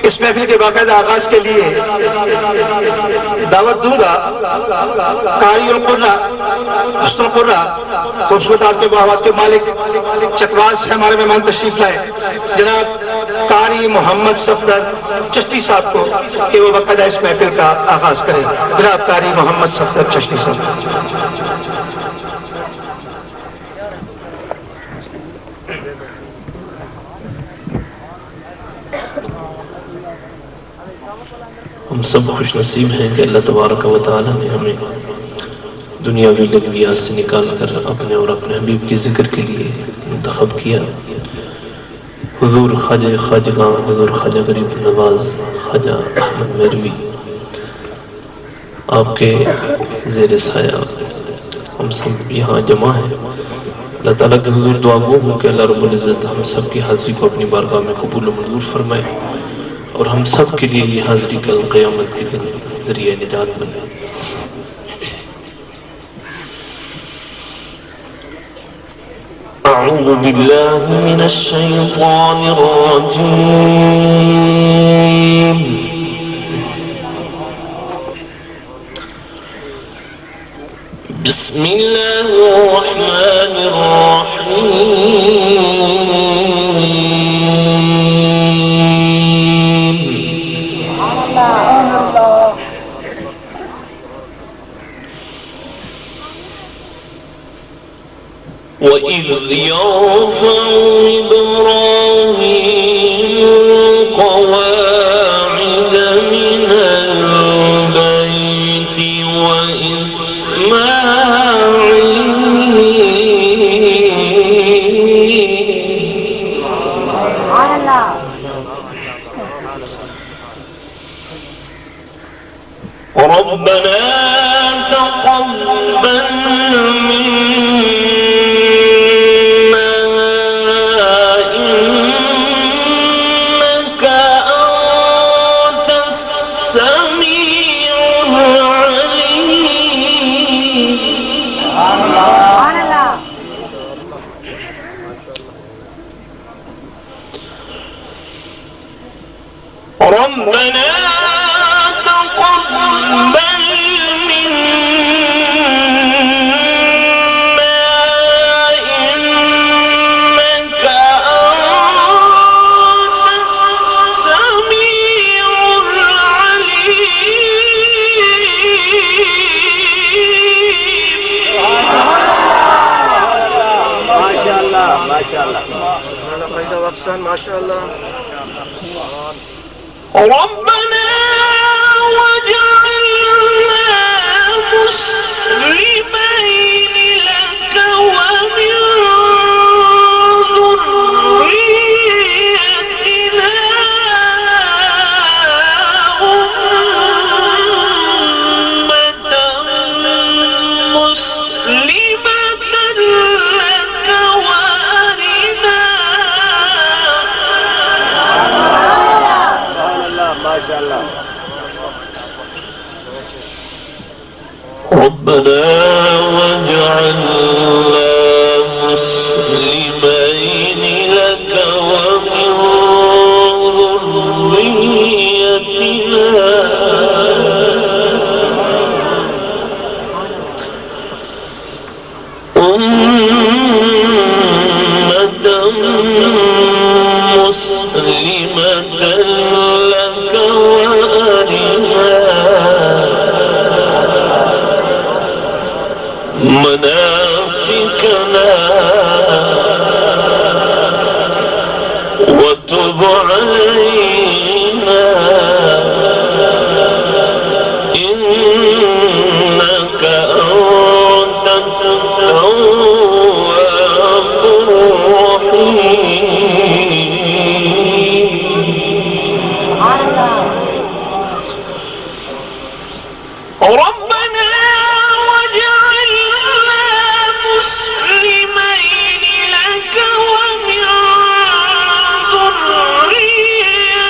इस महफिल के बाकायदा आगाज के लिए दावत दूंगा कारी उल कुर्रा, हुस्नुल कुर्रा, खूबसूरत आज के आवाज के मालिक चकवाल से हमारे मेहमान तशरीफ लाए जनाब कारी मोहम्मद सफदर चिश्ती साहब को कि वो बाकायदा इस महफिल का आगाज करें। जनाब कारी मोहम्मद सफदर चिश्ती साहब। हम सब खुश नसीब हैं कि अल्लाह तबारक व तआला ने हमें दुनियावी लगवियात से निकाल कर अपने और अपने हबीब के जिक्र के लिए मुंतखब किया। हुजूर ख्वाजा हुजूर ख्वाजा गरीब नवाज ख्वाजा अहमद मरवी आपके ज़ेर साया हम सब यहाँ जमा हैं। अल्लाह ताला के हुजूर दुआ गो हो कि अल्लाह रब्बुल इज़्ज़त हम सब की हाज़िरी को अपनी बारगाह में कबूल व मंजूर फरमाए और हम सब के लिए ये हाज़िरी कल क़यामत के दिन ज़रिए निजात बने। अऊज़ु बिल्लाहि मिनश शैतानिर रजीम। बिस्मिल्लाहिर रहमानिर रहीम। وإذ يرفع إبراهيم القواعد من البيت وإسماعيل ربنا تقبل ربنا تقبل منا إنك أنت السميع العليم. ما شاء الله ما شاء الله ما شاء الله. ربنا واجعلنا مسلمين لك ومن ذريتنا أمة مسلمة لك وأرنا ما شاء الله. ربنا واجعلنا مسلمين لك ومن ذريتنا أمة مسلمة لك مناسكنا وتب علينا إنك أنت التواب الرحيم. مسلمين لك ومن ذريتنا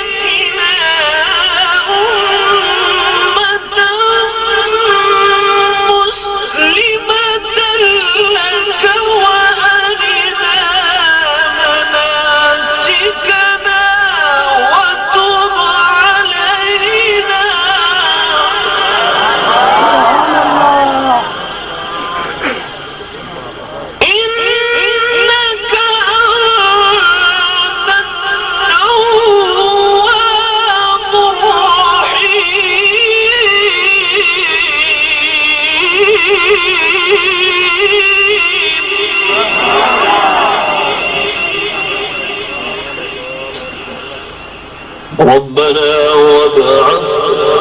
ربنا وابعث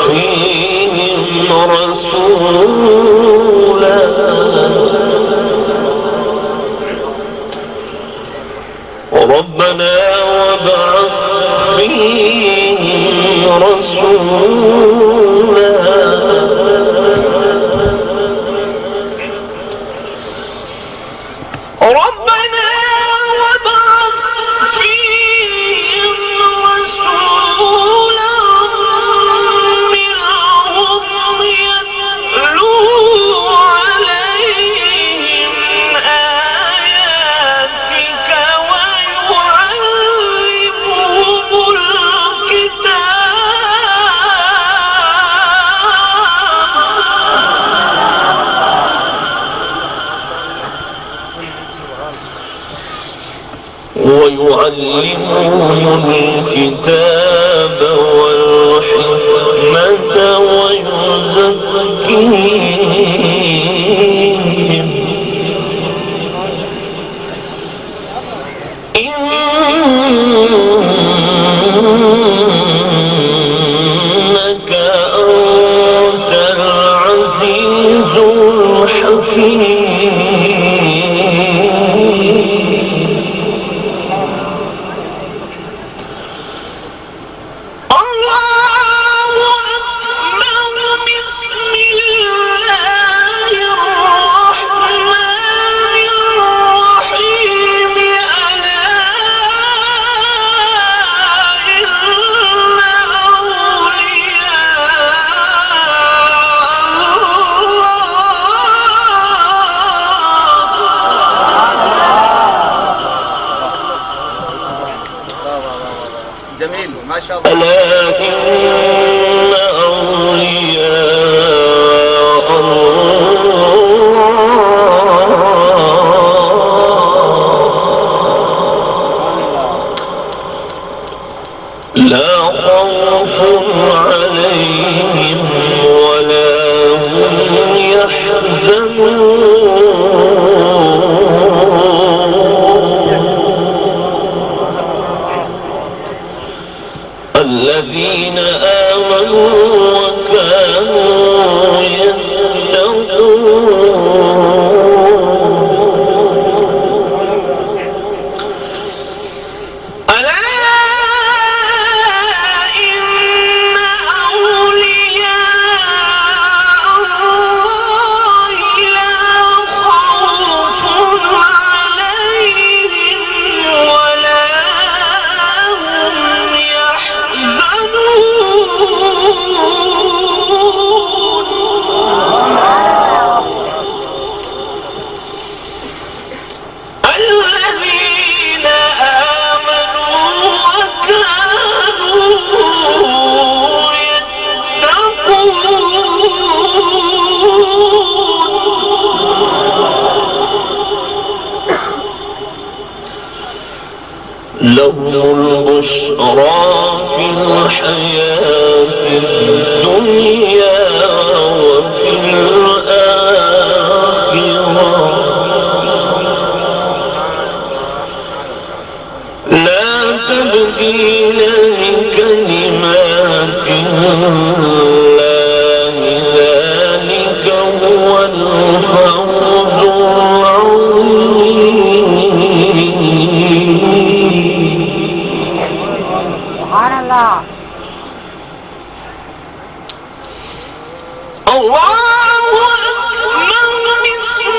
فيهم رسولا ربنا وابعث فيهم رسولا ربنا وابعث فيهم رسولا منهم يتلو عليهم آياتك ويعلمهم الكتاب والحكمة ويزكيهم إنك أنت العزيز الحكيم جميل ما شاء الله. ألا إن أولياء الله لا خوف عليهم ولا هم يحزنون الذين آمنوا وكانوا يتقون ألا إن أولياء الله لا خوف عليهم ولا هم الذين آمنوا وكانوا يتقون لهم البشرى في الحياة الدنيا وفي الآخرة لا تبديل لكلمات الله ذلك هو الفوز العظيم سبحان الله. الله أكبر بسم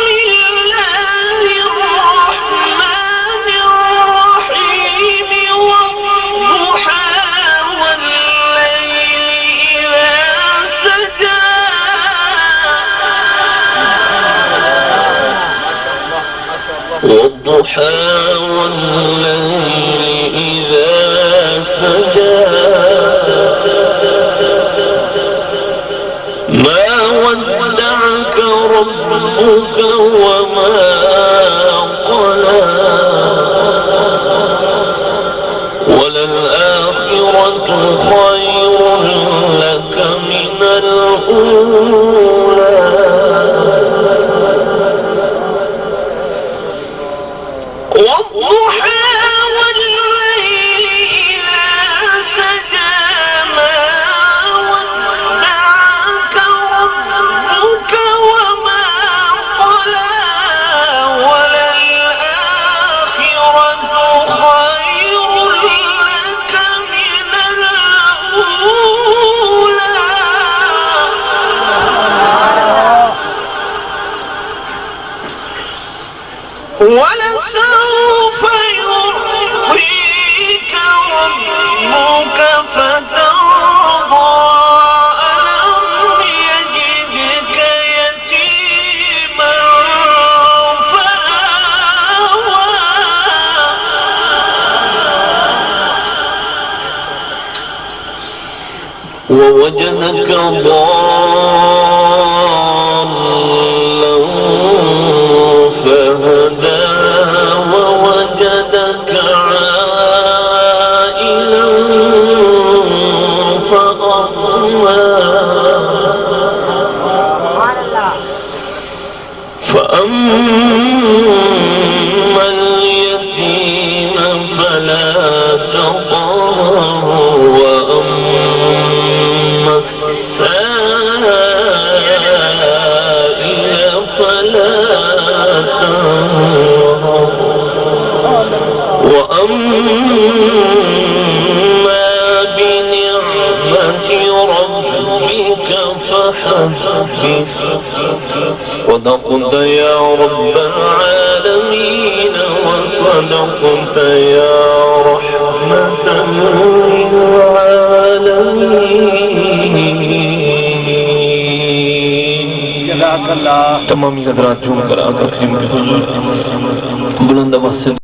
الله الرحمن الرحيم والضحى والليل إذا سجى والضحى والليل إذا سجى ما ودعك ربك وما قلى وللآخرة خير لك من الأولى ولسوف يعطيك ربك فترضى ألم يجدك يتيما فآوى ووجدك ضالا فهدى ووجدك عائلا فأغنى فأما اليتيم فلا تقهر وأما السائل فلا تنهر وأما بنعمة ربك فحدث صدقت يا رب العالمين وصدقت يا رحمة للعالمين. جزاك الله. تمامی حضرات جھوم کر آقا کریم کے حضور بلند آواز سے